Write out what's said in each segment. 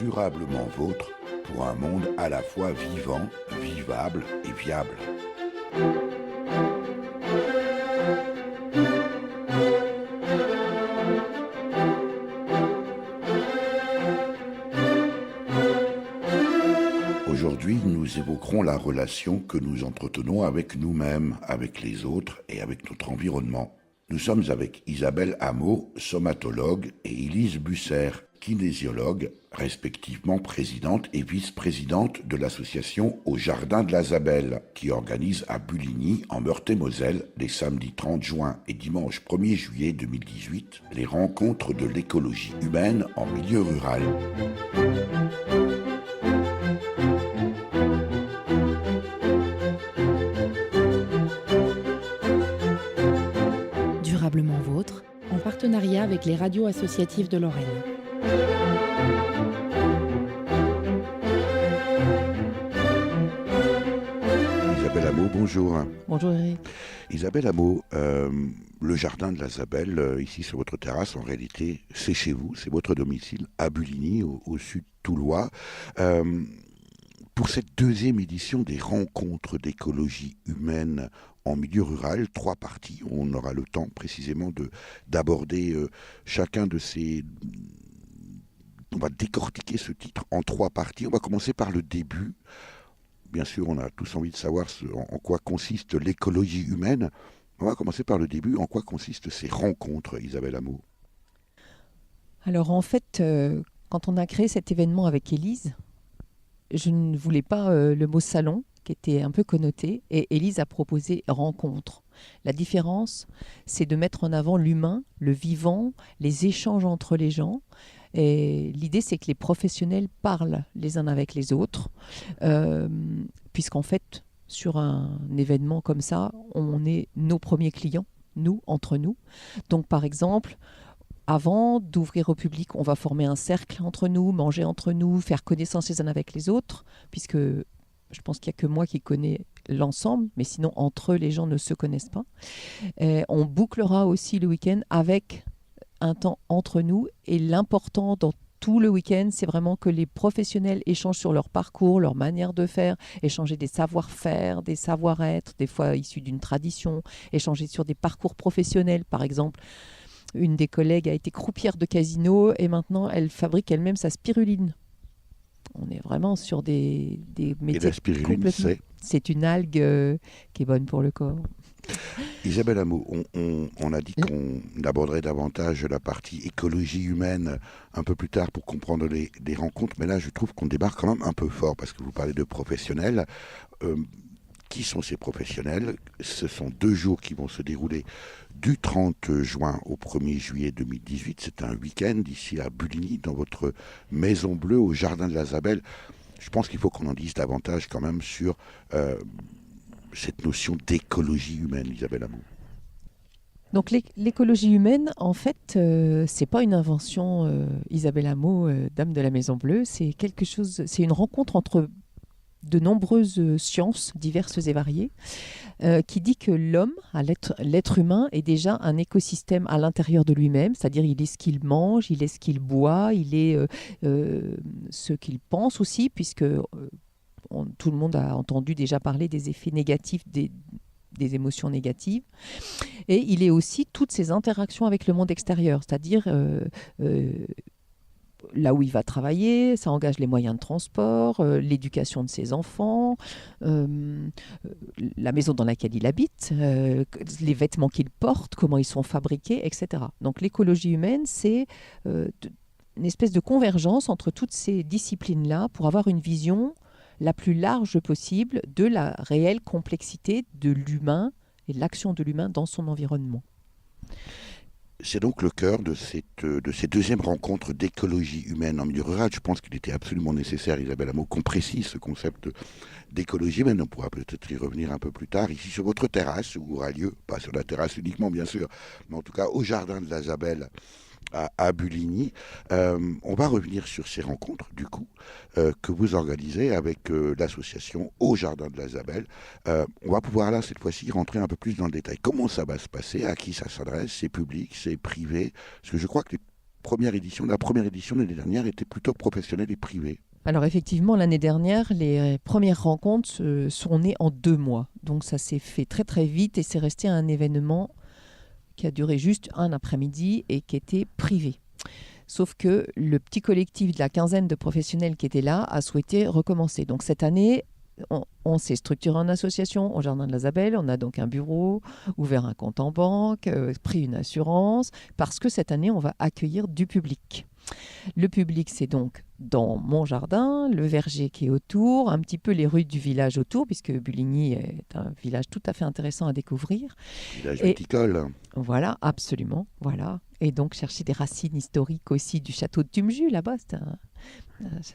durablement vôtre pour un monde à la fois vivant, vivable et viable. Aujourd'hui, nous évoquerons la relation que nous entretenons avec nous-mêmes, avec les autres et avec notre environnement. Nous sommes avec Isabelle Hameau, somatologue, et Élise Busser, kinésiologue, respectivement présidente et vice-présidente de l'association Au Jardin de la Zabelle, qui organise à Bulligny, en Meurthe-et-Moselle, les samedis 30 juin et dimanche 1er juillet 2018, les rencontres de l'écologie humaine en milieu rural. Durablement vôtre, en partenariat avec les radios associatives de Lorraine. Isabelle Hameau, bonjour. Bonjour Eric. Isabelle Hameau, le jardin de la Zabelle, ici sur votre terrasse, en réalité, c'est chez vous, c'est votre domicile à Bulligny, au sud toulois. Pour cette deuxième édition des rencontres d'écologie humaine en milieu rural, 3 parties. On aura le temps précisément d'aborder chacun de ces... On va décortiquer ce titre en 3 parties. On va commencer par le début. Bien sûr, on a tous envie de savoir en quoi consiste l'écologie humaine. On va commencer par le début. En quoi consistent ces rencontres, Isabelle Hameau? Alors en fait, quand on a créé cet événement avec Élise, je ne voulais pas le mot salon, qui était un peu connoté, et Élise a proposé rencontre. La différence, c'est de mettre en avant l'humain, le vivant, les échanges entre les gens. Et l'idée, c'est que les professionnels parlent les uns avec les autres, puisqu'en fait, sur un événement comme ça, on est nos premiers clients, nous, entre nous. Donc, par exemple, avant d'ouvrir au public, on va former un cercle entre nous, manger entre nous, faire connaissance les uns avec les autres, puisque je pense qu'il n'y a que moi qui connais l'ensemble, mais sinon, entre eux, les gens ne se connaissent pas. Et on bouclera aussi le week-end avec un temps entre nous, et l'important dans tout le week-end, c'est vraiment que les professionnels échangent sur leur parcours, leur manière de faire, échanger des savoir-faire, des savoir-être, des fois issus d'une tradition, échanger sur des parcours professionnels. Par exemple, une des collègues a été croupière de casino et maintenant elle fabrique elle-même sa spiruline. On est vraiment sur des métiers. Et la spiruline, c'est une algue qui est bonne pour le corps. Isabelle Hameau, on a dit qu'on aborderait davantage la partie écologie humaine un peu plus tard pour comprendre les rencontres, mais là je trouve qu'on débarque quand même un peu fort parce que vous parlez de professionnels. Qui sont ces professionnels? Ce sont 2 jours qui vont se dérouler du 30 juin au 1er juillet 2018. C'est un week-end ici à Bulligny, dans votre Maison Bleue, au Jardin de la Zabelle. Je pense qu'il faut qu'on en dise davantage quand même sur cette notion d'écologie humaine, Isabelle Hameau. Donc l'écologie humaine, en fait, c'est pas une invention Isabelle Hameau, dame de la Maison Bleue. C'est quelque chose. C'est une rencontre entre de nombreuses sciences diverses et variées, qui dit que l'homme, l'être humain, est déjà un écosystème à l'intérieur de lui-même, c'est-à-dire il est ce qu'il mange, il est ce qu'il boit, il est ce qu'il pense aussi, puisque tout le monde a entendu déjà parler des effets négatifs des émotions négatives. Et il est aussi toutes ses interactions avec le monde extérieur, c'est-à-dire là où il va travailler, ça engage les moyens de transport, l'éducation de ses enfants, la maison dans laquelle il habite, les vêtements qu'il porte, comment ils sont fabriqués, etc. Donc l'écologie humaine, c'est une espèce de convergence entre toutes ces disciplines-là pour avoir une vision la plus large possible de la réelle complexité de l'humain et de l'action de l'humain dans son environnement. C'est donc le cœur de cette deuxième rencontre d'écologie humaine en milieu rural. Je pense qu'il était absolument nécessaire, Isabelle Hameau, qu'on précise ce concept d'écologie humaine. On pourra peut-être y revenir un peu plus tard, ici sur votre terrasse, où aura lieu, pas sur la terrasse uniquement bien sûr, mais en tout cas au Jardin de la Zabelle, à Bulligny. On va revenir sur ces rencontres, du coup, que vous organisez avec l'association Au Jardin de la Zabelle. On va pouvoir là, cette fois-ci, rentrer un peu plus dans le détail. Comment ça va se passer? À qui ça s'adresse? C'est public? C'est privé? Parce que je crois que première édition. La première édition de l'année dernière était plutôt professionnelle et privée. Alors effectivement, l'année dernière, les premières rencontres sont nées en 2 mois. Donc ça s'est fait très très vite et c'est resté un événement qui a duré juste un après-midi et qui était privé. Sauf que le petit collectif de la quinzaine de professionnels qui étaient là a souhaité recommencer. Donc cette année, on s'est structuré en association au Jardin de la Zabelle. On a donc un bureau, ouvert un compte en banque, pris une assurance, parce que cette année, on va accueillir du public. Le public, c'est donc dans mon jardin, le verger qui est autour, un petit peu les rues du village autour, puisque Bulligny est un village tout à fait intéressant à découvrir. Village viticole. Voilà, absolument. Voilà. Et donc chercher des racines historiques aussi du château de Tumjus, là-bas.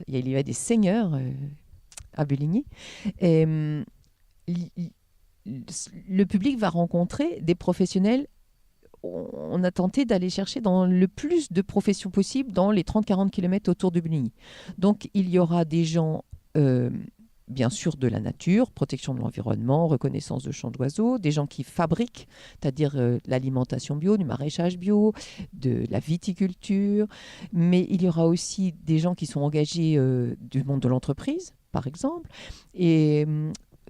Il y avait des seigneurs à Bulligny. Et le public va rencontrer des professionnels. On a tenté d'aller chercher dans le plus de professions possibles dans les 30-40 km autour de Bulligny. Donc il y aura des gens, bien sûr, de la nature, protection de l'environnement, reconnaissance de champs d'oiseaux, des gens qui fabriquent, c'est-à-dire l'alimentation bio, du maraîchage bio, de la viticulture. Mais il y aura aussi des gens qui sont engagés du monde de l'entreprise, par exemple. Et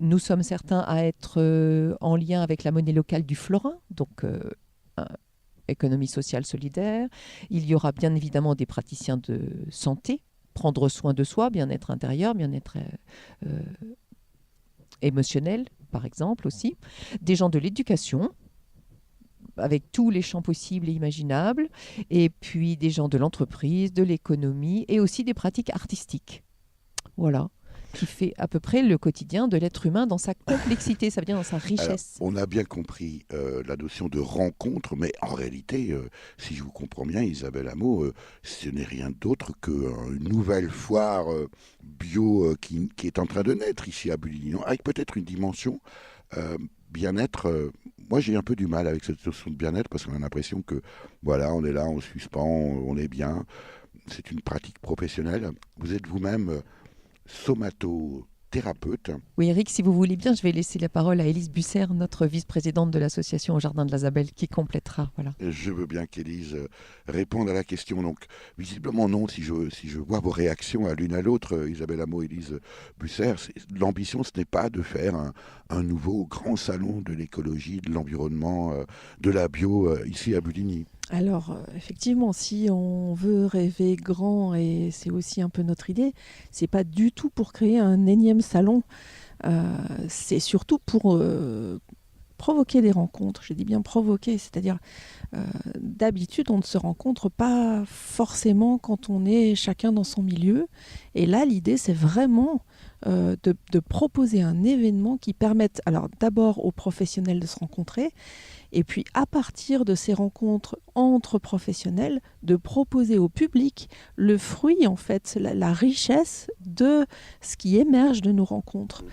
nous sommes certains à être en lien avec la monnaie locale du florin, donc économie sociale solidaire. Il y aura bien évidemment des praticiens de santé, prendre soin de soi, bien-être intérieur, bien-être émotionnel, par exemple aussi. Des gens de l'éducation, avec tous les champs possibles et imaginables. Et puis des gens de l'entreprise, de l'économie et aussi des pratiques artistiques. Voilà. Qui fait à peu près le quotidien de l'être humain dans sa complexité, ça veut dire dans sa richesse. Alors, on a bien compris la notion de rencontre, mais en réalité, si je vous comprends bien, Isabelle Hameau, ce n'est rien d'autre qu'une nouvelle foire bio qui est en train de naître ici à Bulligny, avec peut-être une dimension bien-être. Moi, j'ai un peu du mal avec cette notion de bien-être parce qu'on a l'impression que, voilà, on est là, on suspend, on est bien. C'est une pratique professionnelle. Vous êtes vous-même somatothérapeute. Oui, Eric, si vous voulez bien, je vais laisser la parole à Élise Busser, notre vice-présidente de l'association au Jardin de la Zabelle, qui complétera. Voilà. Je veux bien qu'Élise réponde à la question. Donc, visiblement non, si je vois vos réactions à l'une à l'autre, Isabelle Hameau, Élise Busser, l'ambition, ce n'est pas de faire un nouveau grand salon de l'écologie, de l'environnement, de la bio ici à Bulligny. Alors, effectivement, si on veut rêver grand, et c'est aussi un peu notre idée, c'est pas du tout pour créer un énième salon, c'est surtout pour provoquer des rencontres. Je dis bien provoquer, c'est-à-dire d'habitude, on ne se rencontre pas forcément quand on est chacun dans son milieu. Et là, l'idée, c'est vraiment de proposer un événement qui permette, alors d'abord aux professionnels de se rencontrer, et puis à partir de ces rencontres entre professionnels, de proposer au public le fruit, en fait, la richesse de ce qui émerge de nos rencontres.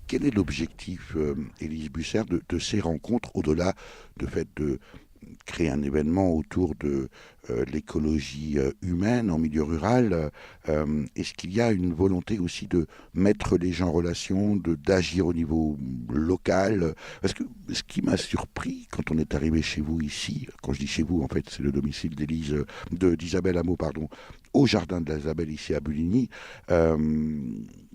Quel est l'objectif, Élise Busser, de ces rencontres, au-delà du fait de créer un événement autour de l'écologie humaine en milieu rural? Est-ce qu'il y a une volonté aussi de mettre les gens en relation, d'agir au niveau local? Parce que ce qui m'a surpris quand on est arrivé chez vous ici, quand je dis chez vous, en fait, c'est le domicile d'Isabelle Hameau, pardon, au Jardin de la Zabelle ici à Bulligny,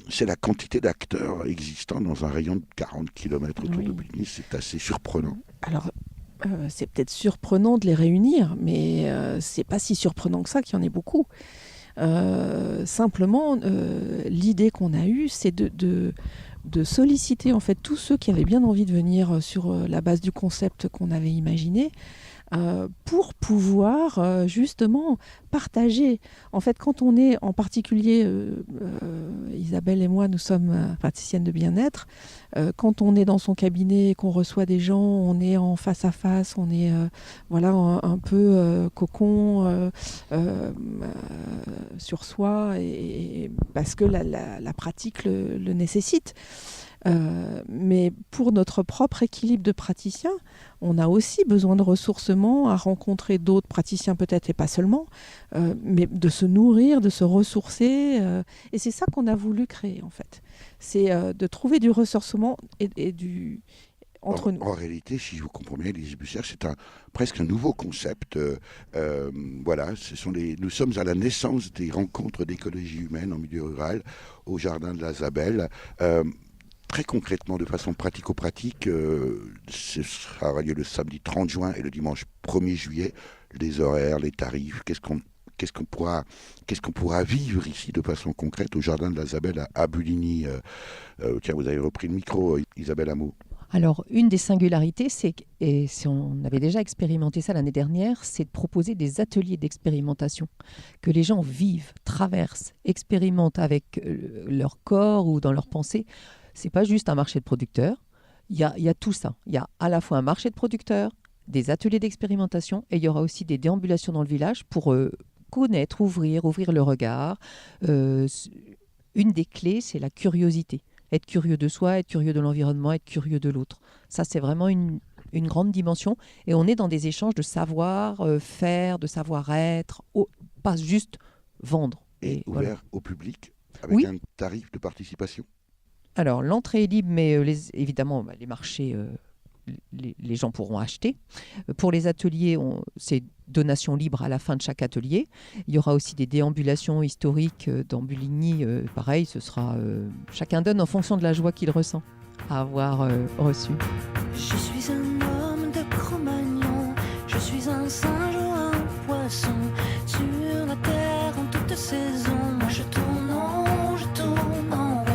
c'est la quantité d'acteurs existants dans un rayon de 40 km autour de Bulligny. C'est assez surprenant. Alors, c'est peut-être surprenant de les réunir, mais c'est pas si surprenant que ça qu'il y en ait beaucoup. Simplement, l'idée qu'on a eue, c'est de solliciter en fait tous ceux qui avaient bien envie de venir sur la base du concept qu'on avait imaginé, pour pouvoir justement partager. En fait, quand on est en particulier, Isabelle et moi, nous sommes praticiennes de bien-être, quand on est dans son cabinet et qu'on reçoit des gens, on est en face à face, on est voilà, un peu cocon sur soi, et parce que la pratique le nécessite. Mais pour notre propre équilibre de praticiens, on a aussi besoin de ressourcement, à rencontrer d'autres praticiens peut-être et pas seulement, mais de se nourrir, de se ressourcer. Et c'est ça qu'on a voulu créer en fait. C'est de trouver du ressourcement et entre nous. En réalité, si je vous comprends bien, Élise Busser, c'est presque un nouveau concept. Voilà, nous sommes à la naissance des rencontres d'écologie humaine en milieu rural, au Jardin de la Zabelle. Très concrètement, de façon pratico-pratique, ce sera lieu le samedi 30 juin et le dimanche 1er juillet. Les horaires, les tarifs, qu'est-ce qu'on pourra vivre ici de façon concrète au Jardin de la Zabelle à Buligny. Tiens, vous avez repris le micro, Isabelle Hameau. Alors, une des singularités, on avait déjà expérimenté ça l'année dernière, c'est de proposer des ateliers d'expérimentation, que les gens vivent, traversent, expérimentent avec leur corps ou dans leur pensée. C'est pas juste un marché de producteurs, il y a tout ça. Il y a à la fois un marché de producteurs, des ateliers d'expérimentation, et il y aura aussi des déambulations dans le village pour connaître, ouvrir le regard. Une des clés, c'est la curiosité. Être curieux de soi, être curieux de l'environnement, être curieux de l'autre. Ça, c'est vraiment une grande dimension. Et on est dans des échanges de savoir-faire, de savoir-être, pas juste vendre. Et ouvert voilà. au public, avec un tarif de participation? Alors, l'entrée est libre, mais évidemment, les marchés, les gens pourront acheter. Pour les ateliers, c'est donation libre à la fin de chaque atelier. Il y aura aussi des déambulations historiques dans Buligny. Pareil, ce sera chacun donne en fonction de la joie qu'il ressent à avoir reçu. Je suis un homme de Cro-Magnon, je suis un singe ou un poisson sur la terre en toute saison. Moi je tourne en rond, je tourne en rond.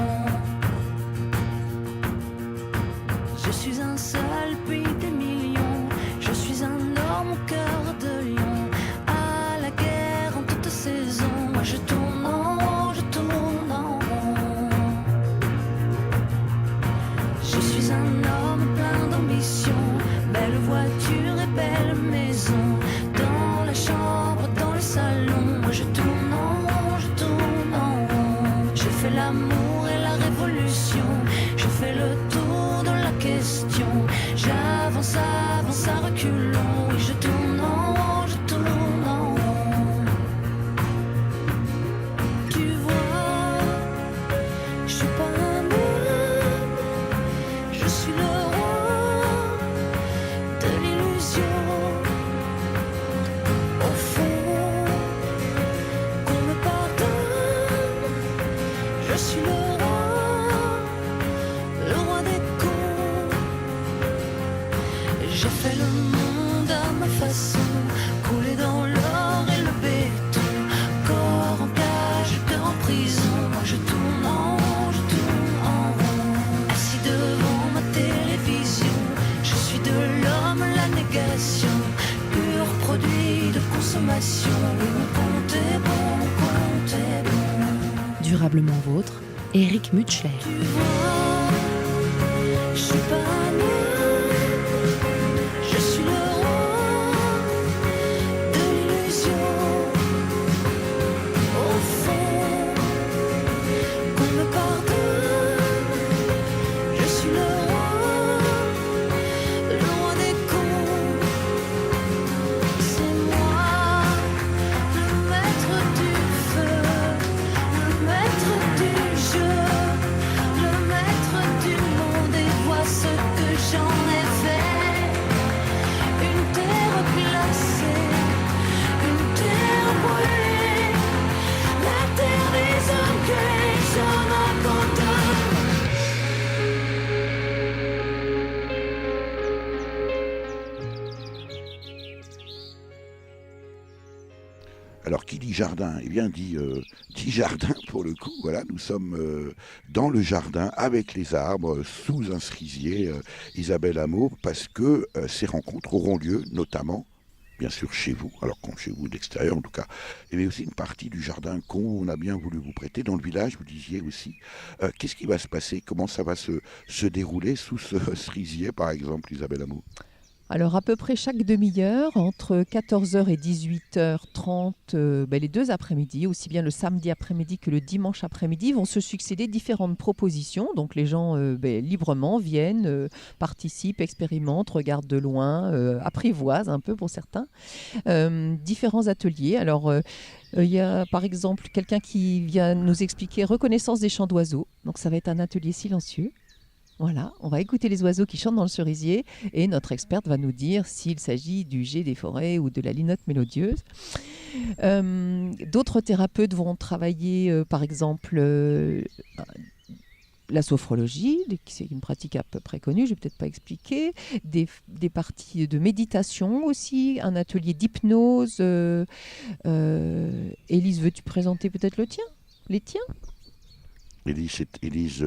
Je suis un seul puis des millions. Je suis un homme au cœur de lion, à la guerre en toute saison. Moi je tourne en rond, je tourne en rond. Je suis un homme plein d'ambition, belle voiture et belle maison. Dans la chambre, dans le salon, moi je tourne en rond, je tourne en rond. Je fais l'amour et la révolution, je fais le tour de la question. J'avance, avance à reculons, et je tourne en rond, je tourne en rond. Tu vois, je suis pas un homme, je suis le roi de l'illusion. Au fond, qu'on me pardonne, je suis le roi des cons. J'ai fait le monde à ma façon, coulé dans l'or et le béton, corps en cage, cœur en prison. Moi je tourne en rond, je tourne en rond. Assis devant ma télévision, je suis de l'homme la négation, pur produit de consommation. Oui, mon compte est bon, mon compte est bon. Durablement vôtre, Éric Mutschler. Tu vois, je suis pas un homme, je suis le roi de l'illusion. Au fond, qu'on me pardonne, je suis le roi des cons. C'est moi, le maître du feu, le maître du jeu, le maître du monde, et vois ce que j'en ai fait. Une terre glacée, une terre brûlée, la terre des hommes que les hommes abandonnent. Alors, qui dit jardin? Eh bien, dit jardin pour le coup. Voilà, nous sommes dans le jardin avec les arbres, sous un cerisier, Isabelle Hameau, parce que ces rencontres auront lieu notamment, bien sûr, chez vous, alors chez vous d'extérieur en tout cas, mais aussi une partie du jardin qu'on a bien voulu vous prêter dans le village. Vous disiez aussi, qu'est-ce qui va se passer? Comment ça va se dérouler sous ce cerisier, par exemple, Isabelle Hameau? Alors à peu près chaque demi-heure, entre 14h et 18h30, les deux après-midi, aussi bien le samedi après-midi que le dimanche après-midi, vont se succéder différentes propositions. Donc les gens librement viennent, participent, expérimentent, regardent de loin, apprivoisent un peu pour certains. Différents ateliers. Alors il y a par exemple quelqu'un qui vient nous expliquer reconnaissance des chants d'oiseaux. Donc ça va être un atelier silencieux. Voilà, on va écouter les oiseaux qui chantent dans le cerisier et notre experte va nous dire s'il s'agit du jet des forêts ou de la linotte mélodieuse. D'autres thérapeutes vont travailler, par exemple, la sophrologie, c'est une pratique à peu près connue, je ne vais peut-être pas expliquer, des parties de méditation aussi, un atelier d'hypnose. Élise, veux-tu présenter peut-être les tiens? Élise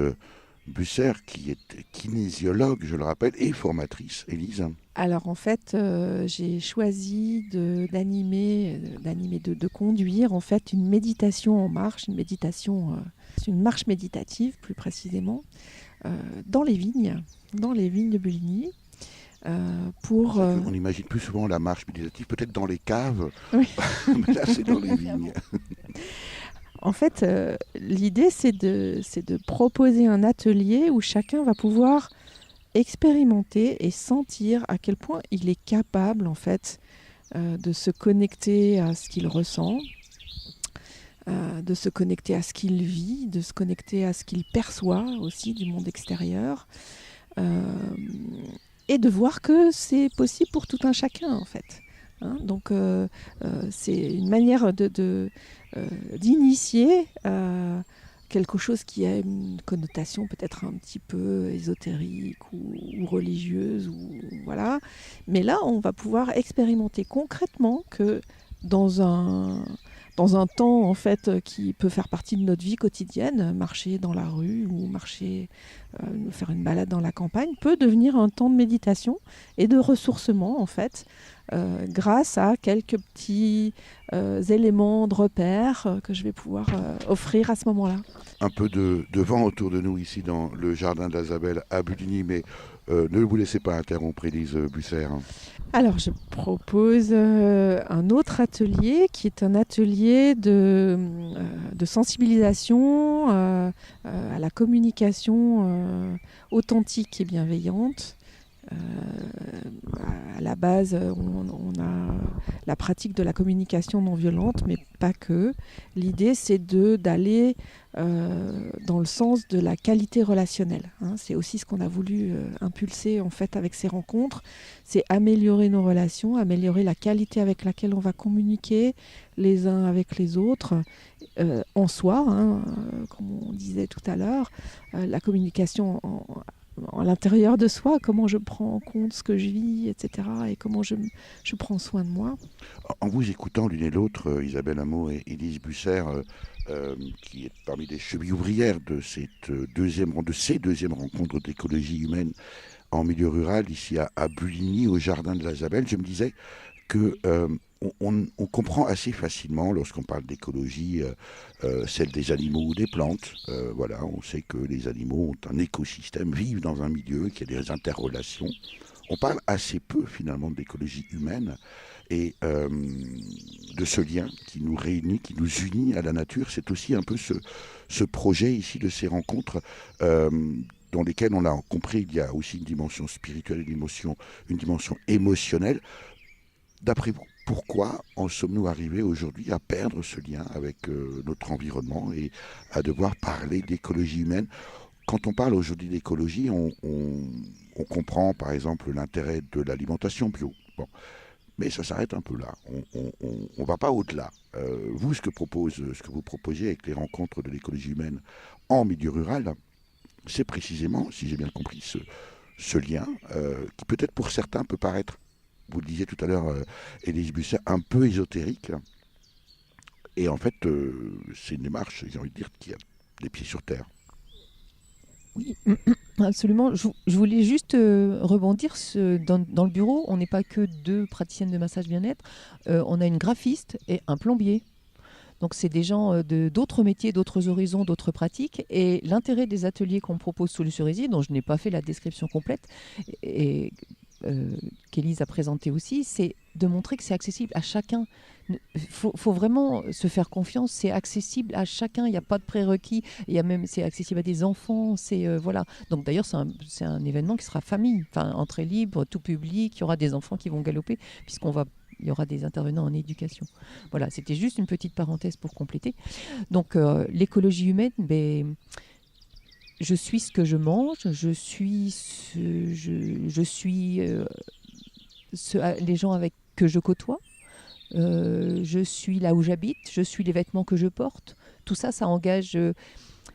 Busser, qui est kinésiologue, je le rappelle, et formatrice. Élise. Alors en fait, j'ai choisi d'animer, de conduire en fait une méditation en marche, c'est une marche méditative plus précisément, dans les vignes de Buligny. On imagine plus souvent la marche méditative, peut-être dans les caves, Oui. mais là c'est dans les vignes. En fait, l'idée c'est de proposer un atelier où chacun va pouvoir expérimenter et sentir à quel point il est capable en fait de se connecter à ce qu'il ressent, de se connecter à ce qu'il vit, de se connecter à ce qu'il perçoit aussi du monde extérieur, et de voir que c'est possible pour tout un chacun en fait. Hein, donc c'est une manière d'initier quelque chose qui a une connotation peut-être un petit peu ésotérique ou religieuse, voilà. Mais là, on va pouvoir expérimenter concrètement que dans un temps en fait qui peut faire partie de notre vie quotidienne, marcher dans la rue ou faire une balade dans la campagne peut devenir un temps de méditation et de ressourcement en fait, grâce à quelques petits éléments de repère que je vais pouvoir offrir à ce moment-là. Un peu de vent autour de nous ici dans le jardin de la Zabelle à Buligny, mais ne vous laissez pas interrompre, Élise Busser. Alors, je propose un autre atelier qui est un atelier de sensibilisation à la communication authentique et bienveillante. À la base, on a la pratique de la communication non violente, mais pas que. L'idée, c'est d'aller dans le sens de la qualité relationnelle. Hein. C'est aussi ce qu'on a voulu impulser en fait avec ces rencontres. C'est améliorer nos relations, améliorer la qualité avec laquelle on va communiquer les uns avec les autres, en soi, hein, comme on disait tout à l'heure, la communication à l'intérieur de soi, comment je prends en compte ce que je vis, etc. et comment je prends soin de moi. En vous écoutant l'une et l'autre, Isabelle Hameau et Élise Busser, qui est parmi les chevilles ouvrières de ces deuxièmes rencontres d'écologie humaine en milieu rural, ici à Buligny, au jardin de la Zabelle, je me disais que on comprend assez facilement, lorsqu'on parle d'écologie, celle des animaux ou des plantes. Voilà, on sait que les animaux ont un écosystème, vivent dans un milieu, qu'il y a des interrelations. On parle assez peu finalement d'écologie humaine et de ce lien qui nous réunit, qui nous unit à la nature. C'est aussi un peu ce projet ici de ces rencontres dans lesquelles, on l'a compris, il y a aussi une dimension spirituelle, une dimension émotionnelle. D'après vous, pourquoi en sommes-nous arrivés aujourd'hui à perdre ce lien avec notre environnement et à devoir parler d'écologie humaine? Quand on parle aujourd'hui d'écologie, on comprend par exemple l'intérêt de l'alimentation bio. Bon. Mais ça s'arrête un peu là. On ne va pas au-delà. Vous, ce que vous proposez avec les rencontres de l'écologie humaine en milieu rural, c'est précisément, si j'ai bien compris, ce lien qui peut-être pour certains peut paraître, vous le disiez tout à l'heure, Élise Busser, un peu ésotérique. Et en fait, c'est une démarche, j'ai envie de dire, qui a les pieds sur terre. Oui, absolument. Je voulais juste rebondir. Dans le bureau, on n'est pas que 2 praticiennes de massage bien-être. On a une graphiste et un plombier. Donc, c'est des gens d'autres métiers, d'autres horizons, d'autres pratiques. Et l'intérêt des ateliers qu'on propose sous le cerisier, dont je n'ai pas fait la description complète, et qu'Élise a présenté aussi, c'est de montrer que c'est accessible à chacun. Faut vraiment se faire confiance, c'est accessible à chacun, il n'y a pas de prérequis, c'est accessible à des enfants, voilà. Donc d'ailleurs c'est un événement qui sera famille, enfin entrée libre, tout public, il y aura des enfants qui vont galoper il y aura des intervenants en éducation. Voilà, c'était juste une petite parenthèse pour compléter. Donc l'écologie humaine, je suis ce que je mange, je suis les gens avec que je côtoie, je suis là où j'habite, je suis les vêtements que je porte. Tout ça, ça engage.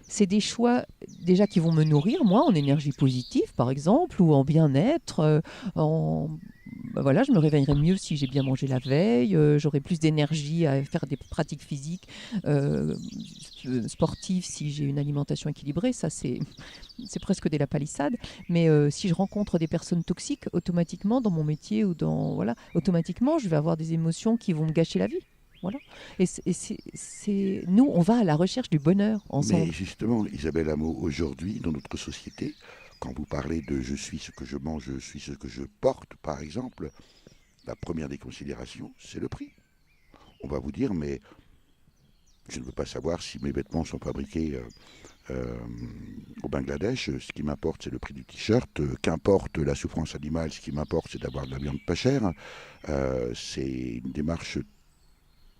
C'est des choix déjà qui vont me nourrir, moi, en énergie positive, par exemple, ou en bien-être. Voilà, je me réveillerai mieux si j'ai bien mangé la veille, j'aurai plus d'énergie à faire des pratiques physiques sportives si j'ai une alimentation équilibrée. Ça, c'est presque des la palissade. Mais si je rencontre des personnes toxiques, automatiquement, dans mon métier ou voilà, automatiquement, je vais avoir des émotions qui vont me gâcher la vie. Voilà. Nous, on va à la recherche du bonheur ensemble. Mais justement, Isabelle Hameau, aujourd'hui, dans notre société, quand vous parlez de je suis ce que je mange, je suis ce que je porte, par exemple, la première des considérations, c'est le prix. On va vous dire, mais je ne veux pas savoir si mes vêtements sont fabriqués au Bangladesh. Ce qui m'importe, c'est le prix du t-shirt. Qu'importe la souffrance animale, ce qui m'importe, c'est d'avoir de la viande pas chère. C'est une démarche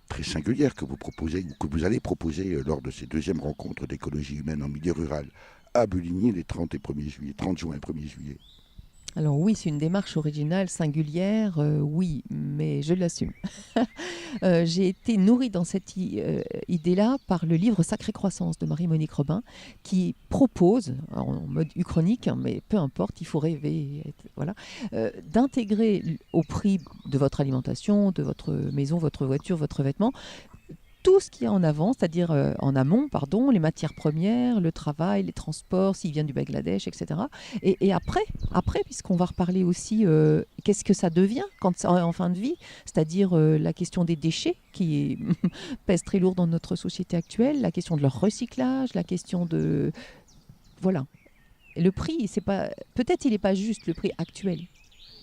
très singulière que vous proposez, ou que vous allez proposer lors de ces deuxièmes rencontres d'écologie humaine en milieu rural à Buligny les 30 juin et 1er juillet. Alors oui, c'est une démarche originale, singulière, oui, mais je l'assume. J'ai été nourrie dans cette idée-là par le livre Sacrée Croissance de Marie-Monique Robin, qui propose, en mode uchronique, hein, mais peu importe, il faut rêver, voilà, d'intégrer au prix de votre alimentation, de votre maison, votre voiture, votre vêtement, tout ce qu'il y a en avant, c'est-à-dire en amont, pardon, les matières premières, le travail, les transports, s'ils viennent du Bangladesh, etc. Et après, puisqu'on va reparler aussi, qu'est-ce que ça devient en fin de vie, c'est-à-dire la question des déchets qui pèse très lourd dans notre société actuelle, la question de leur recyclage, la question de... Voilà. Et le prix, peut-être il n'est pas juste le prix actuel.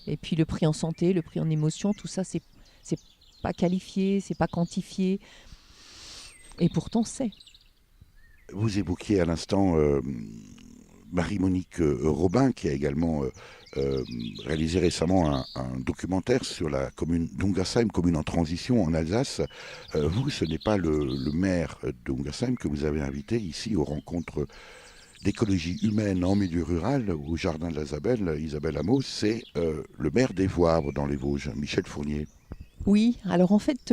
Et puis le prix en santé, le prix en émotion, tout ça, c'est pas qualifié, c'est pas quantifié. Et pourtant, c'est. Vous évoquiez à l'instant Marie-Monique Robin, qui a également réalisé récemment un documentaire sur la commune d'Ungersheim, commune en transition en Alsace. Vous, ce n'est pas le maire d'Ungersheim que vous avez invité ici aux rencontres d'écologie humaine en milieu rural, au Jardin de la Zabelle, Isabelle Hameau, c'est le maire des Voivres dans les Vosges, Michel Fournier. Oui, alors en fait,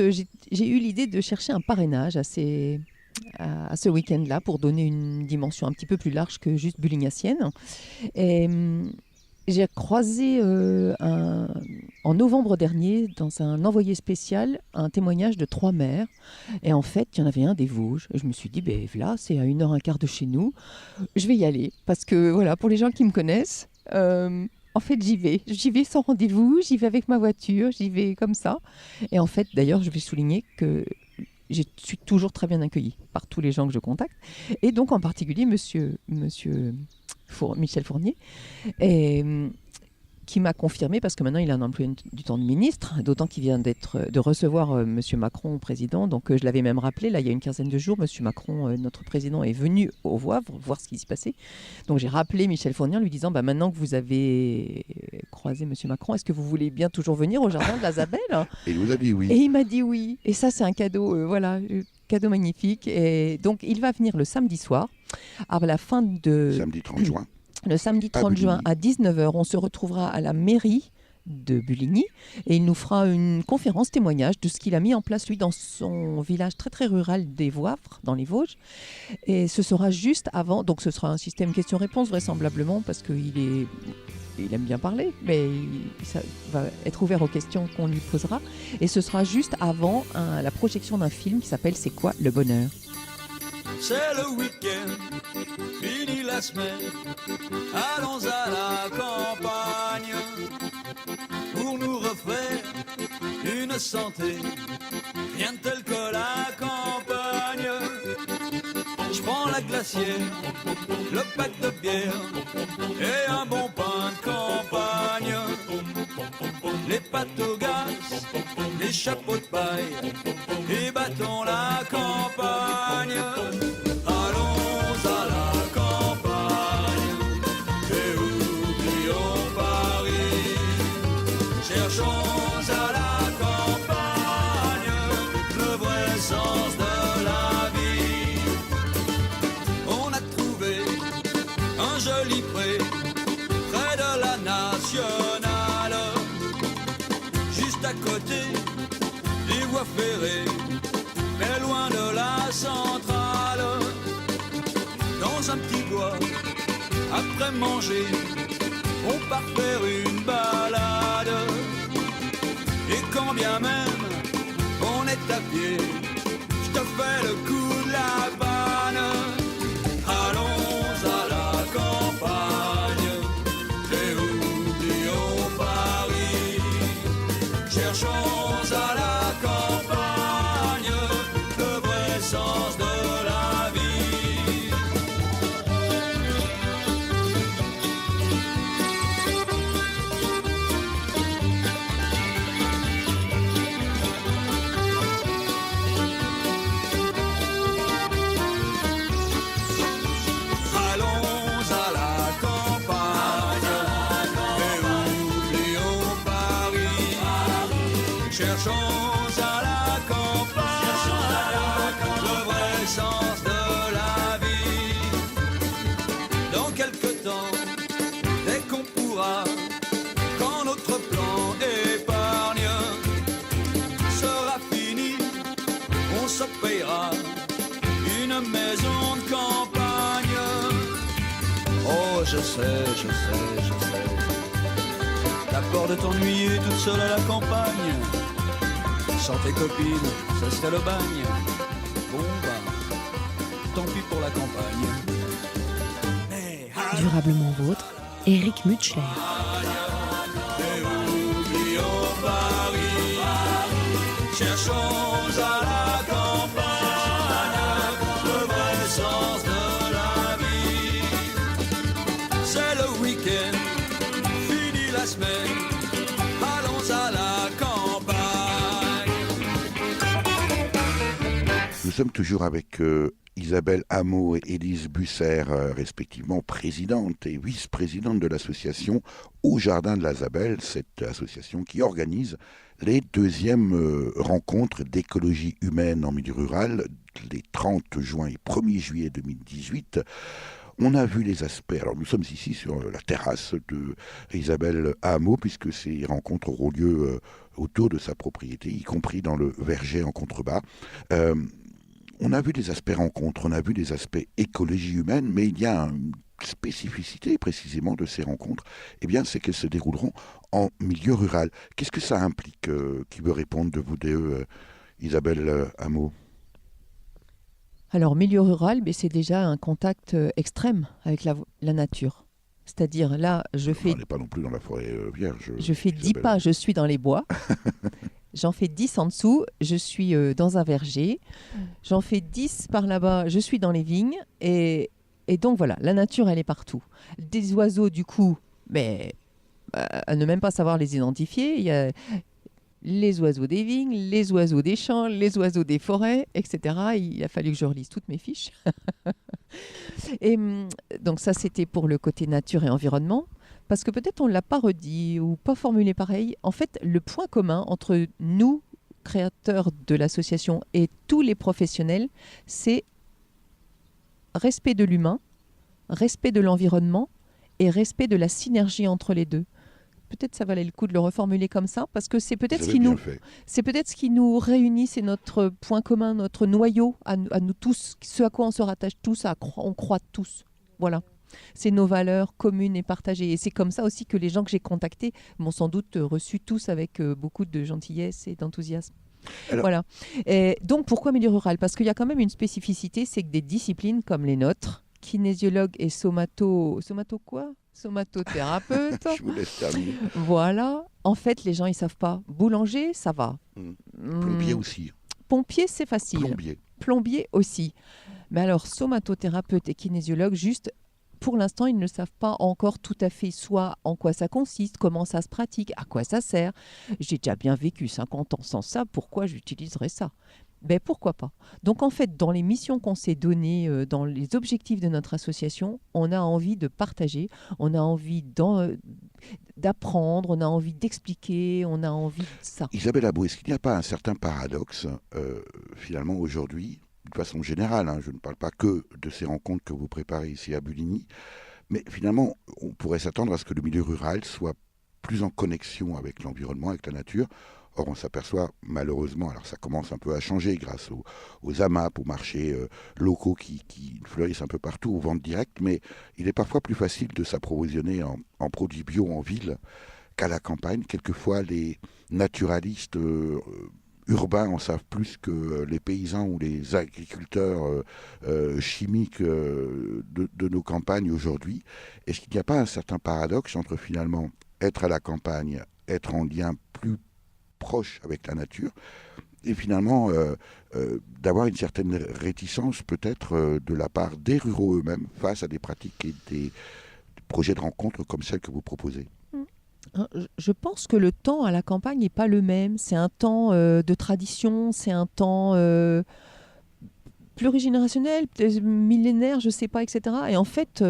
j'ai eu l'idée de chercher un parrainage à ce week-end-là pour donner une dimension un petit peu plus large que juste bulignacienne. Et j'ai croisé en novembre dernier, dans un envoyé spécial, un témoignage de 3 maires. Et en fait, il y en avait un des Vosges. Et je me suis dit, là, c'est à 1h15 de chez nous. Je vais y aller. Parce que, voilà, pour les gens qui me connaissent... En fait, j'y vais sans rendez-vous, j'y vais avec ma voiture, j'y vais comme ça. Et en fait, d'ailleurs, je vais souligner que je suis toujours très bien accueillie par tous les gens que je contacte. Et donc, en particulier, monsieur Michel Fournier, qui m'a confirmé, parce que maintenant il a un emploi du temps de ministre, d'autant qu'il vient de recevoir monsieur Macron, président. Donc je l'avais même rappelé, là il y a une quinzaine de jours, monsieur Macron, notre président, est venu au Voivre voir ce qui s'y passait. Donc j'ai rappelé Michel Fournier en lui disant, maintenant que vous avez croisé monsieur Macron, est-ce que vous voulez bien toujours venir au Jardin de la Zabelle ? Et il vous a dit oui. Et il m'a dit oui. Et ça c'est un cadeau, cadeau magnifique. Et donc il va venir le samedi soir, à la fin de... Samedi 30 juin. Le samedi 30 juin à 19h, on se retrouvera à la mairie de Buligny et il nous fera une conférence témoignage de ce qu'il a mis en place lui dans son village très très rural des Voivres dans les Vosges. Et ce sera juste avant, donc ce sera un système question-réponse vraisemblablement parce qu'il aime bien parler, mais ça va être ouvert aux questions qu'on lui posera. Et ce sera juste avant la projection d'un film qui s'appelle C'est quoi le bonheur ? C'est le week-end, fini la semaine, allons à la campagne pour nous refaire une santé, rien de tel que la campagne. Je prends la glacière, le pack de bière et un bon pain de campagne. Les pâtes au gaz, les chapeaux de paille et battons la campagne. ferré, mais loin de la centrale. Dans un petit bois, après manger, on part faire une balade. Et quand bien même on est à pied, je te fais le coup de la panne. Allons à la campagne et oublions Paris. Cherchons à la campagne le vrai sens de la vie. Allons à la campagne et oublions Paris. Cherchons à la campagne le vrai sens de la vie. Dans quelque temps, dès qu'on pourra, quand notre plan épargne sera fini, on se payera une maison de campagne. Oh, je sais. T'as peur de t'ennuyer toute seule à la campagne. Sans tes copines, ça serait le bagne. Bon bah, tant pis pour la campagne. Mais Durablement vôtre, Éric Mutschler. et oublions Paris. Cherchons à la campagne le vrai sens de la vie. C'est le week-end, fini la semaine. Allons à la campagne. Nous sommes toujours avec Isabelle Hameau et Élise Busser, respectivement présidente et vice-présidente de l'association Au Jardin de la Zabelle, cette association qui organise les deuxièmes rencontres d'écologie humaine en milieu rural, les 30 juin et 1er juillet 2018. On a vu les aspects. Alors nous sommes ici sur la terrasse de Isabelle Hameau, puisque ces rencontres auront lieu autour de sa propriété, y compris dans le verger en contrebas. On a vu des aspects rencontres, on a vu des aspects écologie humaine, mais il y a une spécificité précisément de ces rencontres, eh bien, c'est qu'elles se dérouleront en milieu rural. Qu'est-ce que ça implique qui veut répondre de vous deux, Isabelle Hameau? Alors, milieu rural, mais c'est déjà un contact extrême avec la nature. C'est-à-dire, là, On n'est pas non plus dans la forêt vierge. je fais 10 Isabelle. pas, je suis dans les bois. J'en fais 10 en dessous, je suis dans un verger. J'en fais 10 par là-bas, je suis dans les vignes. Et donc, voilà, la nature, elle est partout. Des oiseaux, du coup, mais à ne même pas savoir les identifier, il y a les oiseaux des vignes, les oiseaux des champs, les oiseaux des forêts, etc. Il a fallu que je relise toutes mes fiches. Et donc ça, c'était pour le côté nature et environnement. Parce que peut-être on ne l'a pas redit ou pas formulé pareil. En fait, le point commun entre nous, créateurs de l'association, et tous les professionnels, c'est respect de l'humain, respect de l'environnement et respect de la synergie entre les deux. Peut-être ça valait le coup de le reformuler comme ça, parce que c'est peut-être Vous ce avez qui bien nous, fait. c'est peut-être ce qui nous réunit, c'est notre point commun, notre noyau à nous tous, ce à quoi on se rattache tous, on croit tous. Voilà. C'est nos valeurs communes et partagées. Et c'est comme ça aussi que les gens que j'ai contactés m'ont sans doute reçu tous avec beaucoup de gentillesse et d'enthousiasme. Alors- Voilà. Et donc pourquoi milieu rural? Parce qu'il y a quand même une spécificité, c'est que des disciplines comme les nôtres, kinésiologue et somatothérapeute, Je vous laisse terminer. voilà. En fait, les gens, ils savent pas. Boulanger, ça va. Plombier aussi. Pompier, c'est facile. Plombier. Plombier aussi. Mais alors, somatothérapeute et kinésiologue, juste, pour l'instant, ils ne savent pas encore tout à fait soit en quoi ça consiste, comment ça se pratique, à quoi ça sert. J'ai déjà bien vécu 50 ans sans ça, pourquoi j'utiliserais ça? Ben pourquoi pas? Donc en fait, dans les missions qu'on s'est données, dans les objectifs de notre association, on a envie de partager, on a envie d'apprendre, on a envie d'expliquer, on a envie de ça. Isabelle Hameau, est-ce qu'il n'y a pas un certain paradoxe, finalement, aujourd'hui, de façon générale, je ne parle pas que de ces rencontres que vous préparez ici à Buligny, mais finalement, on pourrait s'attendre à ce que le milieu rural soit plus en connexion avec l'environnement, avec la nature. Or, on s'aperçoit malheureusement, alors ça commence un peu à changer grâce aux AMAP, aux marchés locaux qui fleurissent un peu partout, aux ventes directes, mais il est parfois plus facile de s'approvisionner en produits bio en ville qu'à la campagne. Quelquefois, les naturalistes urbains en savent plus que les paysans ou les agriculteurs chimiques de nos campagnes aujourd'hui. Est-ce qu'il n'y a pas un certain paradoxe entre finalement être à la campagne, être en lien plus proche avec la nature, et finalement d'avoir une certaine réticence peut-être de la part des ruraux eux-mêmes face à des pratiques et des projets de rencontres comme celles que vous proposez? Je pense que le temps à la campagne n'est pas le même. C'est un temps de tradition, c'est un temps plurigénérationnel, millénaire, je sais pas, etc. Et en fait,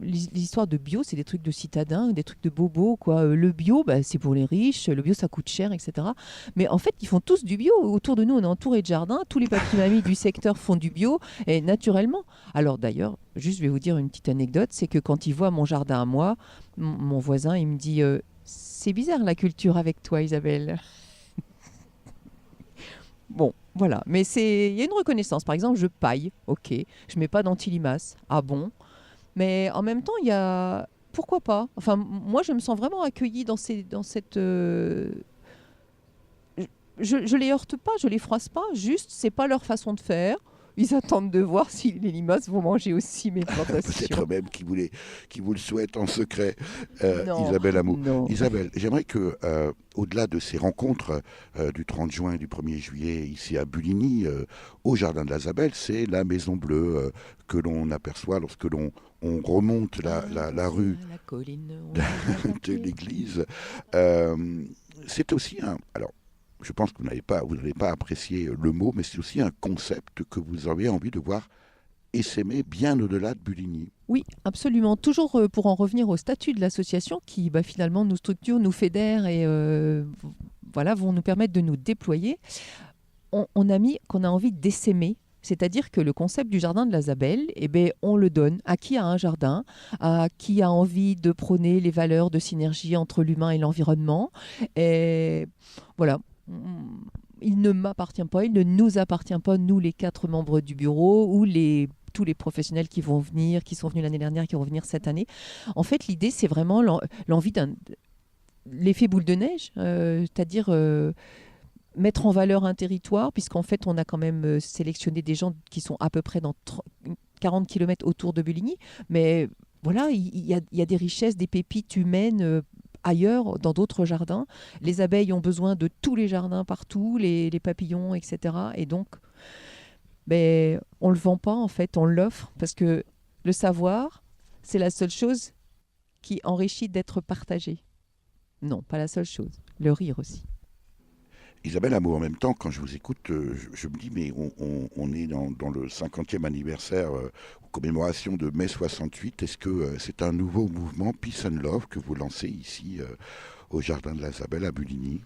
l'histoire de bio, c'est des trucs de citadins, des trucs de bobos, quoi. Le bio, c'est pour les riches, le bio, ça coûte cher, etc. Mais en fait, ils font tous du bio. Autour de nous, on est entouré de jardins. Tous les papis-mamies du secteur font du bio, et naturellement. Alors d'ailleurs, juste, je vais vous dire une petite anecdote, c'est que quand il voit mon jardin à moi, mon voisin, il me dit c'est bizarre la culture avec toi, Isabelle. Bon, voilà. Mais il y a une reconnaissance. Par exemple, je paille, ok. Je mets pas d'antilimace. Ah bon? Mais en même temps, il y a... Pourquoi pas? Enfin, moi, je me sens vraiment accueillie dans cette... Je les heurte pas, je les froisse pas. Juste, c'est pas leur façon de faire. Ils attendent de voir si les limaces vont manger aussi mes plantations. Peut-être même qui vous le souhaitent en secret, Non, Isabelle Hameau. non. Isabelle, j'aimerais que, au-delà de ces rencontres du 30 juin et du 1er juillet ici à Buligny, au Jardin de la Zabelle, c'est la Maison Bleue que l'on aperçoit lorsque l'on remonte la rue La colline, de l'église. C'est aussi un... Alors, je pense que vous n'avez pas apprécié le mot, mais c'est aussi un concept que vous avez envie de voir essaimer bien au-delà de Buligny. Oui, absolument. Toujours pour en revenir au statut de l'association qui finalement nous structure, nous fédère et voilà, vont nous permettre de nous déployer. On a mis qu'on a envie d'essaimer. C'est-à-dire que le concept du jardin de la Zabelle, on le donne à qui a un jardin, à qui a envie de prôner les valeurs de synergie entre l'humain et l'environnement. Et voilà. Il ne m'appartient pas, il ne nous appartient pas, nous les 4 membres du bureau ou tous les professionnels qui vont venir, qui sont venus l'année dernière, qui vont venir cette année. En fait, l'idée, c'est vraiment l'envie l'effet boule de neige, c'est-à-dire mettre en valeur un territoire, puisqu'en fait, on a quand même sélectionné des gens qui sont à peu près dans 40 km autour de Buligny. Mais voilà, il y a des richesses, des pépites humaines ailleurs, dans d'autres jardins. Les abeilles ont besoin de tous les jardins partout, les papillons, etc. Et donc, on ne le vend pas, en fait, on l'offre, parce que le savoir, c'est la seule chose qui enrichit d'être partagée. Non, pas la seule chose. Le rire aussi. Isabelle Hameau, en même temps, quand je vous écoute, je me dis, mais on est dans le 50e anniversaire ou commémoration de mai 68. Est-ce que c'est un nouveau mouvement Peace and Love que vous lancez ici au Jardin de la Zabelle à Buligny?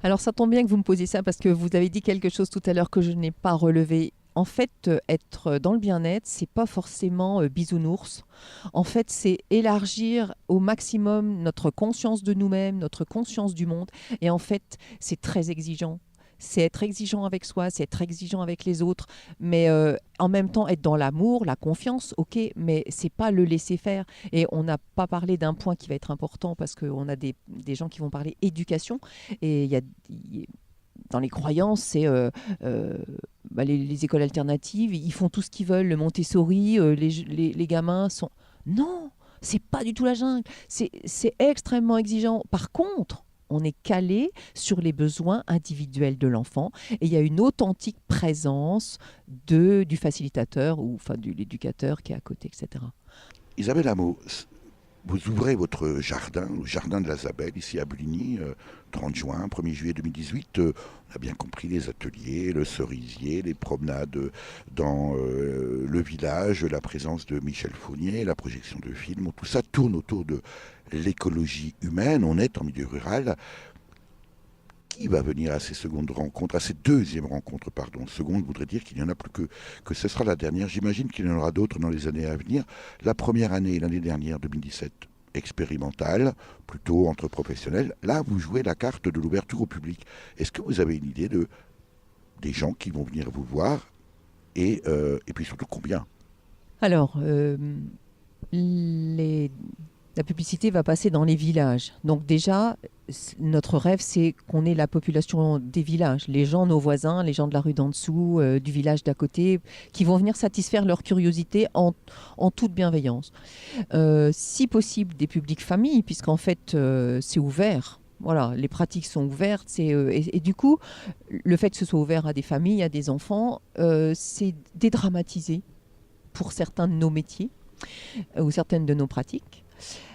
Alors ça tombe bien que vous me posiez ça parce que vous avez dit quelque chose tout à l'heure que je n'ai pas relevé. En fait, être dans le bien-être, c'est pas forcément bisounours. En fait, c'est élargir au maximum notre conscience de nous-mêmes, notre conscience du monde. Et en fait, c'est très exigeant. C'est être exigeant avec soi, c'est être exigeant avec les autres, mais en même temps être dans l'amour, la confiance, ok, mais c'est pas le laisser faire. Et on n'a pas parlé d'un point qui va être important parce qu'on a des gens qui vont parler éducation. Et il y a dans les croyances, c'est les écoles alternatives, ils font tout ce qu'ils veulent, le Montessori, les gamins sont... Non, c'est pas du tout la jungle, c'est extrêmement exigeant. Par contre, on est calé sur les besoins individuels de l'enfant et il y a une authentique présence du facilitateur ou de l'éducateur qui est à côté, etc. Isabelle Hameau, vous ouvrez votre jardin, le jardin de la Zabelle, ici à Buligny, 30 juin, 1er juillet 2018. On a bien compris les ateliers, le cerisier, les promenades dans le village, la présence de Michel Fournier, la projection de films. Tout ça tourne autour de l'écologie humaine. On est en milieu rural. Qui va venir à ces secondes rencontres, à ces deuxièmes rencontres, pardon. Seconde voudrait dire qu'il n'y en a plus que ce sera la dernière. J'imagine qu'il y en aura d'autres dans les années à venir. La première année, l'année dernière, 2017, expérimentale, plutôt entre professionnels. Là, vous jouez la carte de l'ouverture au public. Est-ce que vous avez une idée des gens qui vont venir vous voir et puis surtout combien? Alors, la publicité va passer dans les villages. Donc déjà, notre rêve, c'est qu'on ait la population des villages, les gens, nos voisins, les gens de la rue d'en dessous, du village d'à côté, qui vont venir satisfaire leur curiosité en toute bienveillance. Si possible, des publics familles, puisqu'en fait, c'est ouvert. Voilà, les pratiques sont ouvertes. Et du coup, le fait que ce soit ouvert à des familles, à des enfants, c'est dédramatisé pour certains de nos métiers ou certaines de nos pratiques.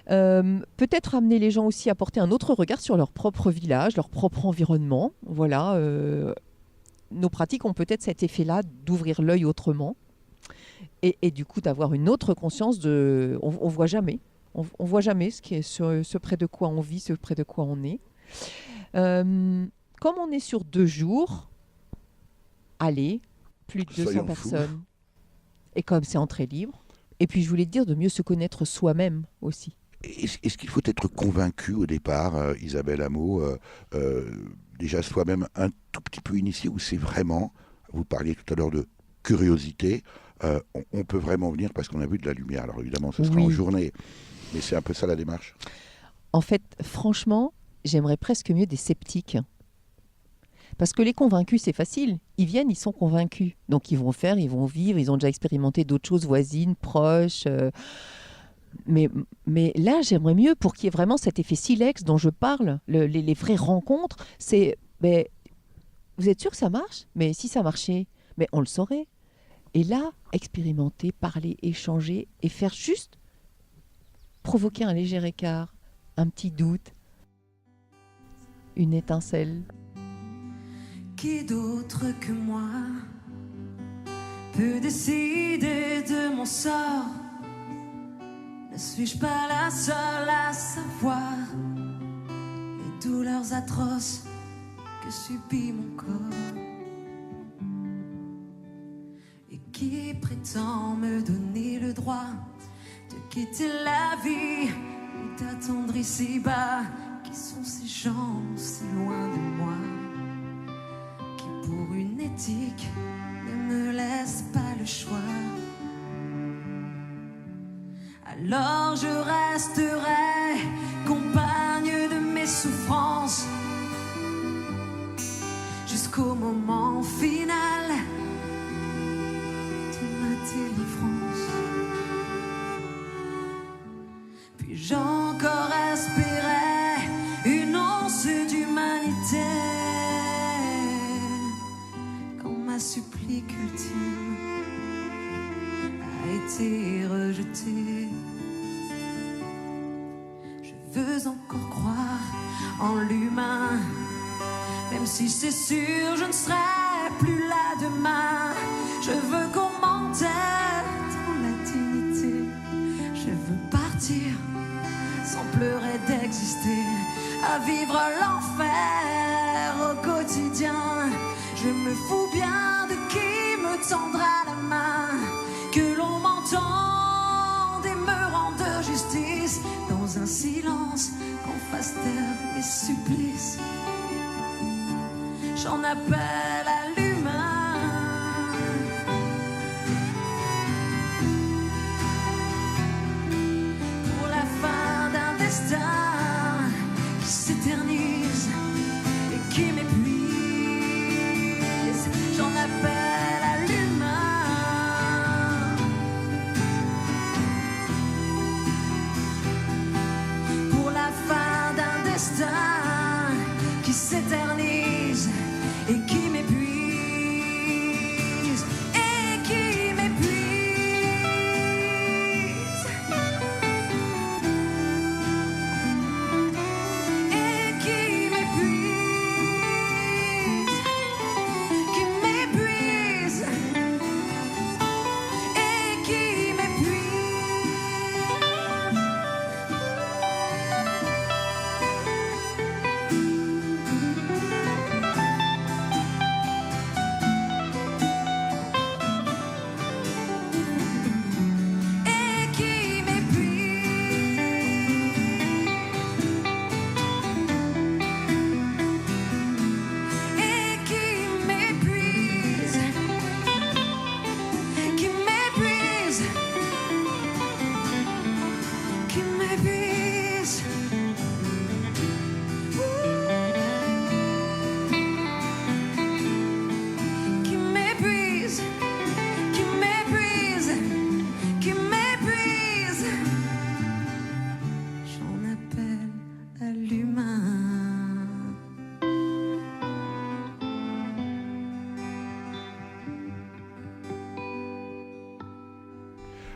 Peut-être amener les gens aussi à porter un autre regard sur leur propre village, leur propre environnement. Voilà, nos pratiques ont peut-être cet effet-là d'ouvrir l'œil autrement et du coup d'avoir une autre conscience de... On voit jamais. On voit jamais ce près de quoi on vit, ce près de quoi on est. Comme on est sur 2 jours, allez, plus de 200 Soyons fous. personnes. Et comme c'est entrée libre. Et puis je voulais te dire de mieux se connaître soi-même aussi. Est-ce qu'il faut être convaincu au départ, Isabelle Hameau, déjà soi-même un tout petit peu initié, ou c'est vraiment, vous parliez tout à l'heure de curiosité, on peut vraiment venir parce qu'on a vu de la lumière. Alors évidemment, ce sera en journée, mais c'est un peu ça la démarche. En fait, franchement, j'aimerais presque mieux des sceptiques. Parce que les convaincus, c'est facile. Ils viennent, ils sont convaincus. Donc ils vont faire, ils vont vivre, ils ont déjà expérimenté d'autres choses voisines, proches. Mais là, j'aimerais mieux pour qu'il y ait vraiment cet effet silex dont je parle, les vraies rencontres. C'est, vous êtes sûr que ça marche? Mais si ça marchait, mais on le saurait. Et là, expérimenter, parler, échanger et faire juste provoquer un léger écart, un petit doute, une étincelle. Qui d'autre que moi peut décider de mon sort? Ne suis-je pas la seule à savoir les douleurs atroces que subit mon corps? Et qui prétend me donner le droit de quitter la vie ou d'attendre ici-bas? Qui sont ces gens si loin de moi, qui pour une éthique ne me laissent pas le choix? Alors je resterai compagne de mes souffrances jusqu'au moment final de ma délivrance. Puis-je encore espérer une once d'humanité quand ma supplique ultime a été rejetée? Je veux encore croire en l'humain, même si c'est sûr je ne serai plus là demain. Je veux qu'on m'enterre dans la dignité. Je veux partir sans pleurer d'exister, à vivre l'enfer au quotidien. Je me fous bien de qui me tendra la main, que l'on m'entende et me rende justice dans un silence, qu'on fasse taire mes supplices. J'en appelle à l'humain. Pour la fin d'un destin qui s'éternise et qui m'épuise. J'en appelle à l'humain. Pour la fin d'un destin qui s'éternise et qui m'épuise.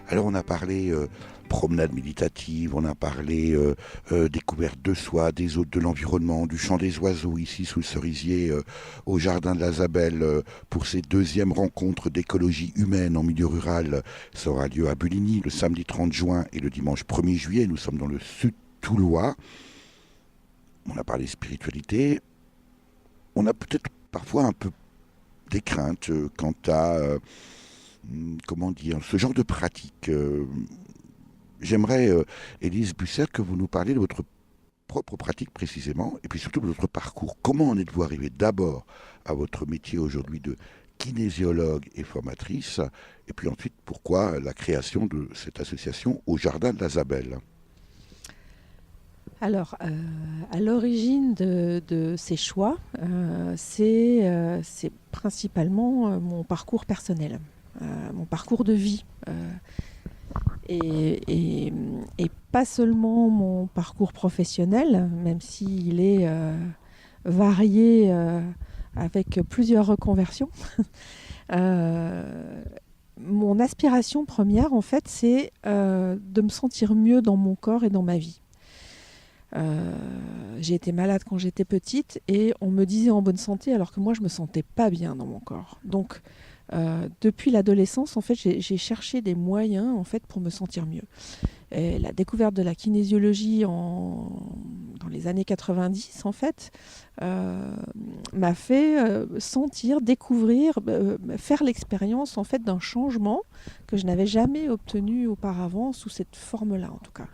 Alors on a parlé promenade méditative, on a parlé découverte de soi, des hôtes de l'environnement, du chant des oiseaux ici sous le cerisier au jardin de la Zabelle pour ces deuxièmes rencontres d'écologie humaine en milieu rural. Ça aura lieu à Buligny le samedi 30 juin et le dimanche 1er juillet. Nous sommes dans le sud toulois. On a parlé spiritualité. On a peut-être parfois un peu des craintes quant à comment dire, ce genre de pratique. J'aimerais, Élise Bussert, que vous nous parliez de votre propre pratique précisément, et puis surtout de votre parcours. Comment en êtes-vous arrivé d'abord à votre métier aujourd'hui de kinésiologue et formatrice, et puis ensuite pourquoi la création de cette association au Jardin de la Zabelle? Alors, à l'origine de ces choix, c'est principalement mon parcours personnel, mon parcours de vie. Et pas seulement mon parcours professionnel, même s'il est varié avec plusieurs reconversions. Mon aspiration première, en fait, c'est de me sentir mieux dans mon corps et dans ma vie. J'ai été malade quand j'étais petite et on me disait en bonne santé alors que moi je me sentais pas bien dans mon corps. Donc depuis l'adolescence, en fait, j'ai cherché des moyens en fait pour me sentir mieux. Et la découverte de la kinésiologie dans les années 90, en fait, m'a fait sentir, découvrir, faire l'expérience en fait d'un changement que je n'avais jamais obtenu auparavant sous cette forme-là, en tout cas.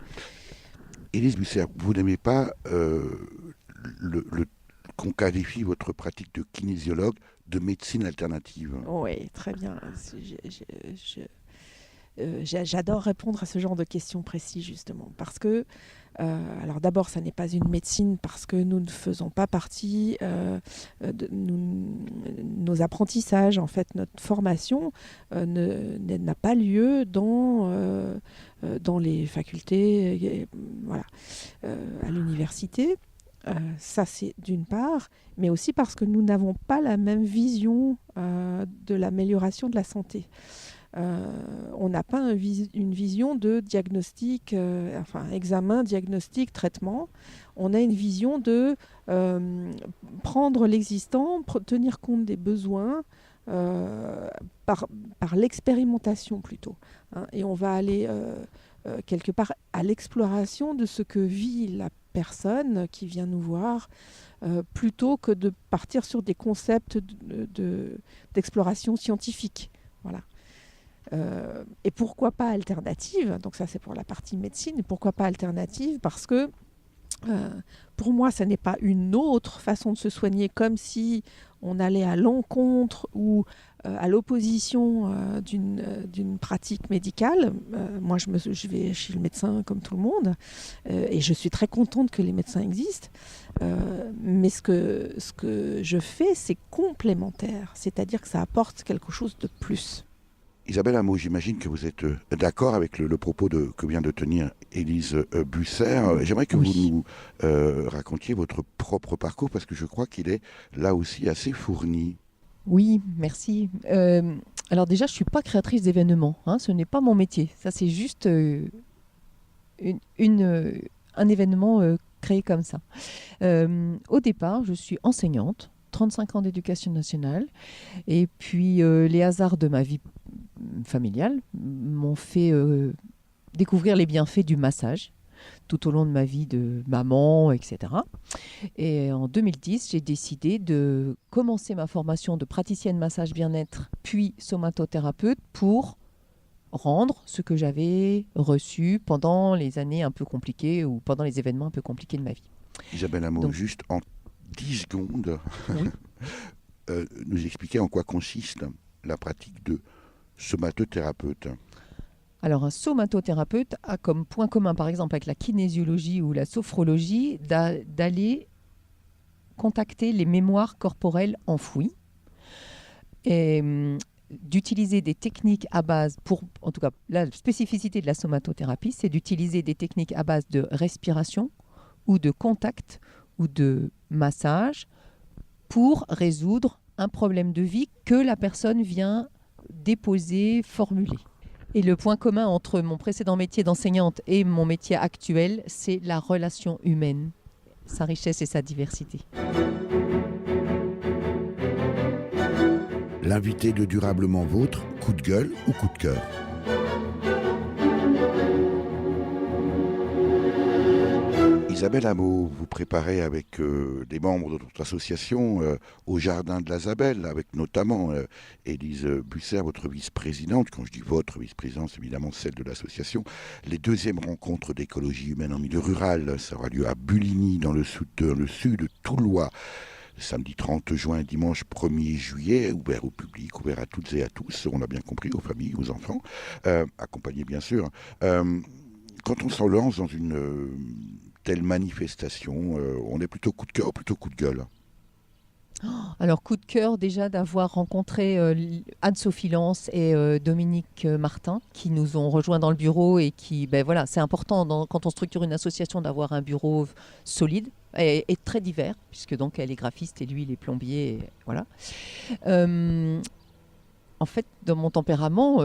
Élise Bussert, vous n'aimez pas qu'on qualifie votre pratique de kinésiologue de médecine alternative? Oui, très bien. J'adore répondre à ce genre de questions précises, justement, parce que, alors d'abord, ça n'est pas une médecine parce que nous ne faisons pas partie de nos apprentissages, en fait, notre formation n'a pas lieu dans les facultés, voilà, à l'université. Ça, c'est d'une part, mais aussi parce que nous n'avons pas la même vision de l'amélioration de la santé. On n'a pas une vision de diagnostic, examen, diagnostic, traitement. On a une vision de prendre l'existant, tenir compte des besoins par l'expérimentation plutôt. Hein, et on va aller quelque part à l'exploration de ce que vit la personne qui vient nous voir, plutôt que de partir sur des concepts d'exploration scientifique. Voilà. Et pourquoi pas alternative? Donc ça, c'est pour la partie médecine. Et pourquoi pas alternative? Parce que pour moi, ça n'est pas une autre façon de se soigner, comme si on allait à l'encontre ou à l'opposition d'une pratique médicale. Moi, je vais chez le médecin comme tout le monde, et je suis très contente que les médecins existent. Mais ce que je fais, c'est complémentaire, c'est-à-dire que ça apporte quelque chose de plus. Isabelle Hameau, j'imagine que vous êtes d'accord avec le propos que vient de tenir Élise Bussert. J'aimerais que vous nous racontiez votre propre parcours, parce que je crois qu'il est là aussi assez fourni. Oui, merci. Alors déjà, je ne suis pas créatrice d'événements, hein, ce n'est pas mon métier. Ça, c'est juste un événement créé comme ça. Au départ, je suis enseignante, 35 ans d'éducation nationale, et puis les hasards de ma vie familiale m'ont fait découvrir les bienfaits du massage tout au long de ma vie de maman, etc. Et en 2010, j'ai décidé de commencer ma formation de praticienne massage bien-être, puis somatothérapeute, pour rendre ce que j'avais reçu pendant les années un peu compliquées ou pendant les événements un peu compliqués de ma vie. Isabelle Hameau, juste en 10 secondes, oui. Nous expliquer en quoi consiste la pratique de somatothérapeute. Alors, un somatothérapeute a comme point commun, par exemple, avec la kinésiologie ou la sophrologie, d'aller contacter les mémoires corporelles enfouies et d'utiliser des techniques à base, en tout cas, la spécificité de la somatothérapie, c'est d'utiliser des techniques à base de respiration ou de contact ou de massage pour résoudre un problème de vie que la personne vient déposer, formuler. Et le point commun entre mon précédent métier d'enseignante et mon métier actuel, c'est la relation humaine, sa richesse et sa diversité. L'invité de Durablement Vôtre, coup de gueule ou coup de cœur? Isabelle Hameau, vous préparez avec des membres de notre association au Jardin de la Zabelle, avec notamment Élise Busser, votre vice-présidente. Quand je dis votre vice-présidente, c'est évidemment celle de l'association. Les deuxièmes rencontres d'écologie humaine en milieu rural, ça aura lieu à Buligny, dans le sud toulois. Samedi 30 juin et dimanche 1er juillet, ouvert au public, ouvert à toutes et à tous, on l'a bien compris, aux familles, aux enfants, accompagnés bien sûr. Quand on s'en lance dans une telle manifestation, on est plutôt coup de cœur ou plutôt coup de gueule? Alors, coup de cœur déjà d'avoir rencontré Anne-Sophie Lance et Dominique Martin qui nous ont rejoints dans le bureau et qui, voilà, c'est important quand on structure une association d'avoir un bureau solide et très divers, puisque donc elle est graphiste et lui il est plombier, et voilà. En fait, dans mon tempérament...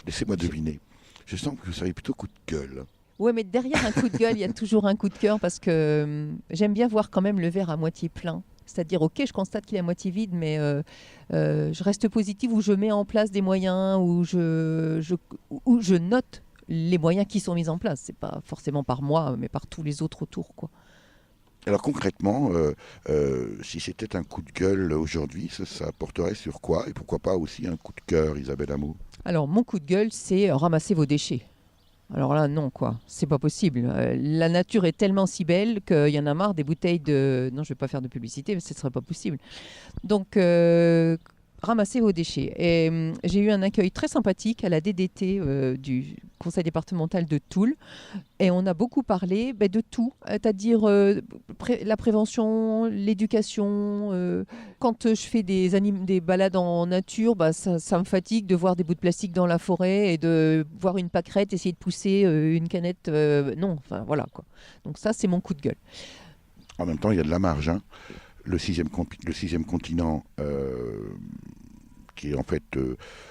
Laissez-moi deviner. Je sens que vous savez plutôt coup de gueule. Ouais, mais derrière un coup de gueule, il y a toujours un coup de cœur parce que j'aime bien voir quand même le verre à moitié plein. C'est-à-dire, ok, je constate qu'il est à moitié vide, mais je reste positive ou je mets en place des moyens, ou je note les moyens qui sont mis en place. C'est pas forcément par moi, mais par tous les autres autour, quoi. Alors concrètement, si c'était un coup de gueule aujourd'hui, ça porterait sur quoi? Et pourquoi pas aussi un coup de cœur, Isabelle Hameau? Alors, mon coup de gueule, c'est ramasser vos déchets. Alors là, non, quoi. C'est pas possible. La nature est tellement si belle qu'il y en a marre des bouteilles de... Non, je vais pas faire de publicité, mais ce serait pas possible. Donc, ramassez vos déchets. Et j'ai eu un accueil très sympathique à la DDT du conseil départemental de Toul. Et on a beaucoup parlé de tout, c'est-à-dire la prévention, l'éducation. Quand je fais des balades en nature, ça me fatigue de voir des bouts de plastique dans la forêt et de voir une pâquerette essayer de pousser une canette. Non, enfin voilà, quoi. Donc ça, c'est mon coup de gueule. En même temps, il y a de la marge, hein. Le sixième continent, qui est en fait...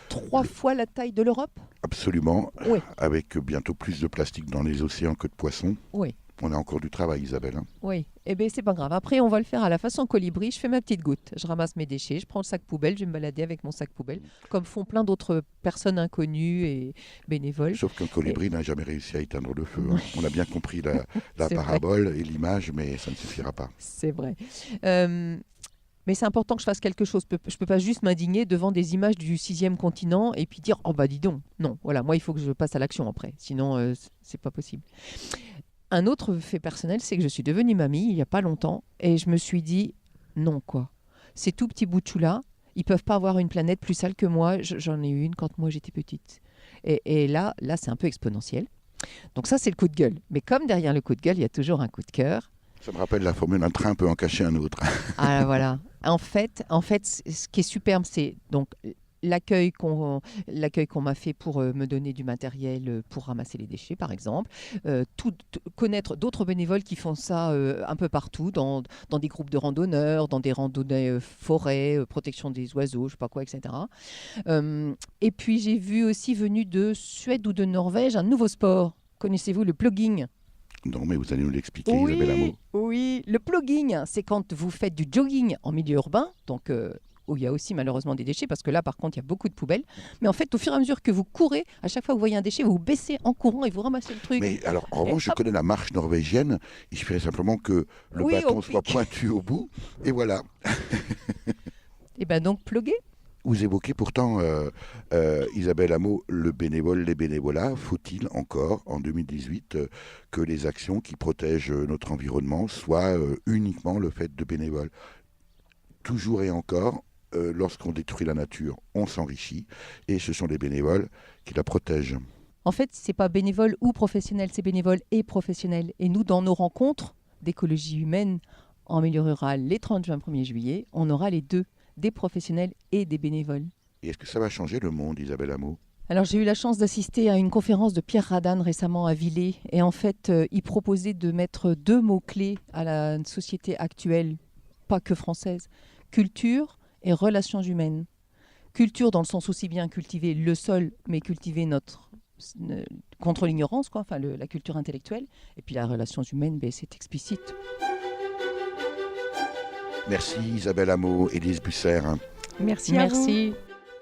3 fois la taille de l'Europe? Absolument, Oui. Avec bientôt plus de plastique dans les océans que de poissons. Oui. On a encore du travail, Isabelle. Hein. Oui, eh bien c'est pas grave. Après, on va le faire à la façon colibri. Je fais ma petite goutte. Je ramasse mes déchets, je prends le sac poubelle, je vais me balader avec mon sac poubelle, comme font plein d'autres personnes inconnues et bénévoles. Sauf qu'un colibri n'a jamais réussi à éteindre le feu. Hein. On a bien compris la C'est parabole et l'image, mais ça ne suffira pas. C'est vrai. Mais c'est important que je fasse quelque chose. Je ne peux pas juste m'indigner devant des images du 6e continent et puis dire « Oh bah dis donc !» Non, voilà, moi il faut que je passe à l'action après. Sinon, c'est pas possible. Un autre fait personnel, c'est que je suis devenue mamie il n'y a pas longtemps et je me suis dit non, quoi. Ces tout petits bouts de chou-là, ils ne peuvent pas avoir une planète plus sale que moi. J'en ai eu une quand moi j'étais petite. Et là c'est un peu exponentiel. Donc ça, c'est le coup de gueule. Mais comme derrière le coup de gueule, il y a toujours un coup de cœur. Ça me rappelle la formule, un train peut en cacher un autre. Ah voilà. En fait, ce qui est superbe, c'est donc l'accueil qu'on m'a fait pour me donner du matériel pour ramasser les déchets, par exemple. Connaître d'autres bénévoles qui font ça un peu partout, dans des groupes de randonneurs, dans des randonnées forêt, protection des oiseaux, je sais pas quoi, etc. Et puis, j'ai vu aussi, venu de Suède ou de Norvège, un nouveau sport. Connaissez-vous le plugging? Non, mais vous allez nous l'expliquer, Isabelle Hameau. Oui, le plugging, c'est quand vous faites du jogging en milieu urbain, donc où il y a aussi malheureusement des déchets, parce que là, par contre, il y a beaucoup de poubelles. Mais en fait, au fur et à mesure que vous courez, à chaque fois que vous voyez un déchet, vous baissez en courant et vous ramassez le truc. Mais alors, en revanche, je connais la marche norvégienne. Il suffirait simplement que le bâton soit pointu au bout, et voilà. Et bien donc, plugger. Vous évoquez pourtant, Isabelle Hameau, le bénévole, les bénévolats. Faut-il encore, en 2018, que les actions qui protègent notre environnement soient uniquement le fait de bénévoles? Toujours et encore, lorsqu'on détruit la nature, on s'enrichit, et ce sont les bénévoles qui la protègent. En fait, c'est pas bénévole ou professionnel, c'est bénévole et professionnel. Et nous, dans nos rencontres d'écologie humaine en milieu rural, les 30 juin, 1er juillet, on aura les deux, des professionnels et des bénévoles. Et est-ce que ça va changer le monde, Isabelle Hameau? Alors, j'ai eu la chance d'assister à une conférence de Pierre Radane récemment à Villers. Et en fait, il proposait de mettre 2 mots-clés à la société actuelle, pas que française: culture et relations humaines. culture dans le sens aussi bien cultiver le sol, mais cultiver contre l'ignorance, quoi, enfin la culture intellectuelle. Et puis la relation humaine, c'est explicite. Merci Isabelle Hameau, Élise Busser. Merci à vous.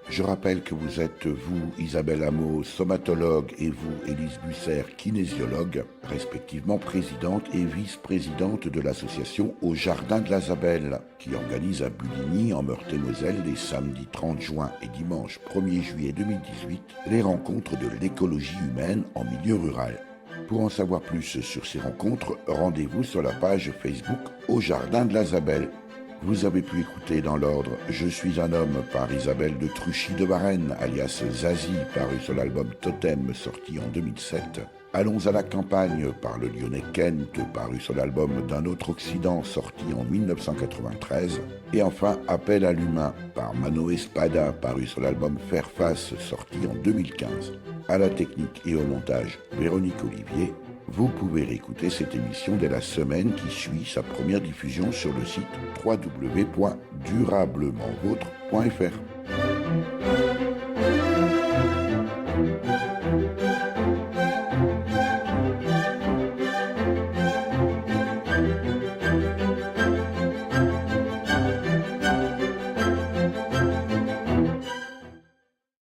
Je rappelle que vous êtes, vous, Isabelle Hameau, somatologue, et vous, Élise Busser, kinésiologue, respectivement présidente et vice-présidente de l'association Au Jardin de la Zabelle, qui organise à Bulligny, en Meurthe-et-Moselle, les samedis 30 juin et dimanche 1er juillet 2018, les rencontres de l'écologie humaine en milieu rural. Pour en savoir plus sur ces rencontres, rendez-vous sur la page Facebook Au Jardin de la Zabelle. Vous avez pu écouter dans l'ordre « Je suis un homme » par Isabelle de Truchy de Varennes, alias Zazie, paru sur l'album Totem, sorti en 2007. « Allons à la campagne » par le Lyonnais Kent, paru sur l'album D'un autre Occident, sorti en 1993. Et enfin « Appel à l'humain » par Mano Espada, paru sur l'album Faire Face, sorti en 2015. À la technique et au montage, Véronique Olivier. Vous pouvez réécouter cette émission dès la semaine qui suit sa première diffusion sur le site www.durablementvôtre.fr.